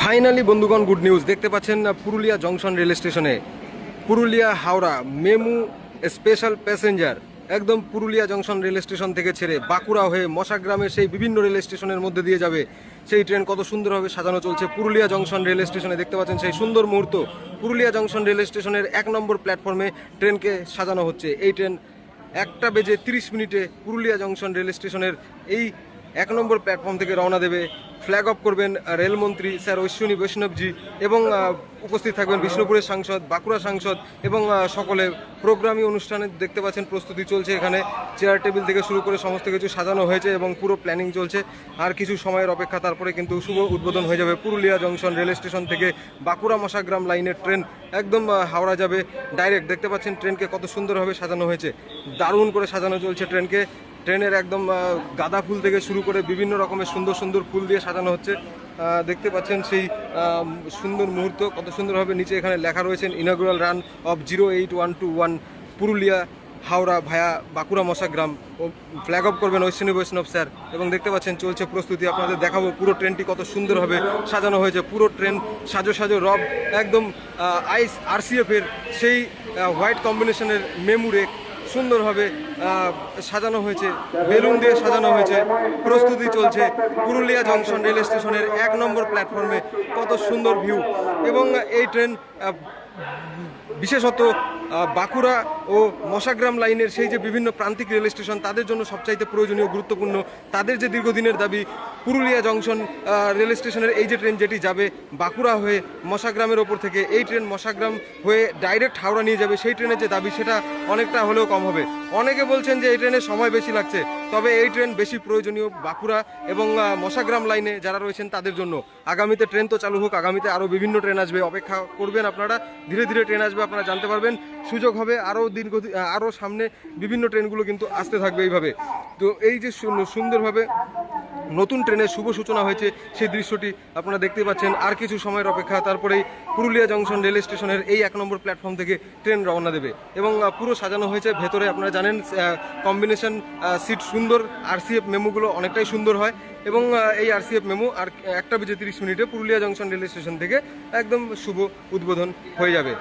Finally বন্ধুগণ, good news দেখতে পাচ্ছেন পুরুলিয়া জংশন রেল স্টেশনে পুরুলিয়া হাওড়া মেমু স্পেশাল প্যাসেঞ্জার একদম পুরুলিয়া জংশন রেল স্টেশন থেকে ছেড়ে বাঁকুড়া হয়ে মশাগ্রামের সেই বিভিন্ন রেল স্টেশনের মধ্যে দিয়ে যাবে। সেই ট্রেন কত সুন্দরভাবে সাজানো চলছে পুরুলিয়া জংশন রেল স্টেশনে। দেখতে পাচ্ছেন সেই সুন্দর মুহূর্ত। পুরুলিয়া জংশন রেল স্টেশনের 1 নম্বর প্ল্যাটফর্মে ট্রেনকে সাজানো হচ্ছে। এই ট্রেন 1:30 পুরুলিয়া জংশন রেল স্টেশনের এই 1 নম্বর প্ল্যাটফর্ম থেকে রওনা দেবে। ফ্ল্যাগ অফ করবেন রেলমন্ত্রী স্যার অশ্বিনী বৈষ্ণবজি এবং উপস্থিত থাকবেন বিষ্ণুপুরের সাংসদ, বাঁকুড়া সাংসদ এবং সকলে। প্রোগ্রামী অনুষ্ঠানে দেখতে পাচ্ছেন প্রস্তুতি চলছে। এখানে চেয়ার টেবিল থেকে শুরু করে সমস্ত কিছু সাজানো হয়েছে এবং পুরো প্ল্যানিং চলছে। আর কিছু সময়ের অপেক্ষা, তারপরে কিন্তু শুভ উদ্বোধন হয়ে যাবে পুরুলিয়া জংশন রেল স্টেশন থেকে বাঁকুড়া মশাগ্রাম লাইনের ট্রেন একদম হাওড়া যাবে ডাইরেক্ট। দেখতে পাচ্ছেন ট্রেনকে কত সুন্দরভাবে সাজানো হয়েছে, দারুণ করে সাজানো চলছে ট্রেনকে। ট্রেনের একদম গাঁদা ফুল থেকে শুরু করে বিভিন্ন রকমের সুন্দর সুন্দর ফুল দিয়ে সাজানো হচ্ছে। দেখতে পাচ্ছেন সেই সুন্দর মুহূর্ত কত সুন্দরভাবে। নিচে এখানে লেখা রয়েছেন inaugural run of 08121 Purulia Howrah via Bankura Mashagram. ও ফ্ল্যাগ অফ করবেন অশ্বিনী বৈষ্ণব স্যার। এবং দেখতে পাচ্ছেন চলছে প্রস্তুতি। আপনাদের দেখাবো পুরো ট্রেনটি কত সুন্দরভাবে সাজানো হয়েছে। পুরো ট্রেন সাজো সাজো রব একদম আরসিএফের সেই হোয়াইট কম্বিনেশনের মেমু রেক সুন্দরভাবে সাজানো হয়েছে, বেলুন দিয়ে সাজানো হয়েছে। প্রস্তুতি চলছে পুরুলিয়া জংশন রেল স্টেশনের 1 নম্বর প্ল্যাটফর্মে। কত সুন্দর ভিউ। এবং এই ট্রেন বিশেষত বাঁকুড়া ও মশাগ্রাম লাইনের সেই যে বিভিন্ন প্রান্তিক রেল স্টেশন, তাদের জন্য সবচাইতে প্রয়োজনীয় গুরুত্বপূর্ণ। তাদের যে দীর্ঘদিনের দাবি পুরুলিয়া জংশন রেল স্টেশনের এই যে ট্রেন যেটি যাবে বাঁকুড়া হয়ে মশাগ্রামের ওপর থেকে, এই ট্রেন মশাগ্রাম হয়ে ডাইরেক্ট হাওড়া নিয়ে যাবে। সেই ট্রেনের যে দাবি সেটা অনেকটা হলেও কম হবে। অনেকে বলছেন যে এই ট্রেনের সময় বেশি লাগছে, তবে এই ট্রেন বেশি প্রয়োজনীয় বাঁকুড়া এবং মশাগ্রাম লাইনে যারা রয়েছেন তাদের জন্য। আগামীতে ট্রেন তো চালু হোক, আগামীতে আরও বিভিন্ন ট্রেন আসবে, অপেক্ষা করবেন আপনারা। ধীরে ধীরে ট্রেন আসবে, আপনারা জানতে পারবেন, সুযোগ হবে আরও সামনে বিভিন্ন ট্রেনগুলো কিন্তু আসতে থাকবে এইভাবে। তো এই যে সুন্দরভাবে নতুন ট্রেনের শুভ সূচনা হয়েছে সেই দৃশ্যটি আপনারা দেখতে পাচ্ছেন। আর কিছু সময়ের অপেক্ষা, তারপরেই পুরুলিয়া জংশন রেল স্টেশনের এই 1 নম্বর প্ল্যাটফর্ম থেকে ট্রেন রওনা দেবে। এবং পুরো সাজানো হয়েছে ভেতরে, আপনারা জানেন কম্বিনেশন সিট সুন্দর। আরসিএফ মেমুগুলো অনেকটাই সুন্দর হয়। এবং এই আরসিএফ মেমু আর 1:30 পুরুলিয়া জংশন রেল স্টেশন থেকে একদম শুভ উদ্বোধন হয়ে যাবে।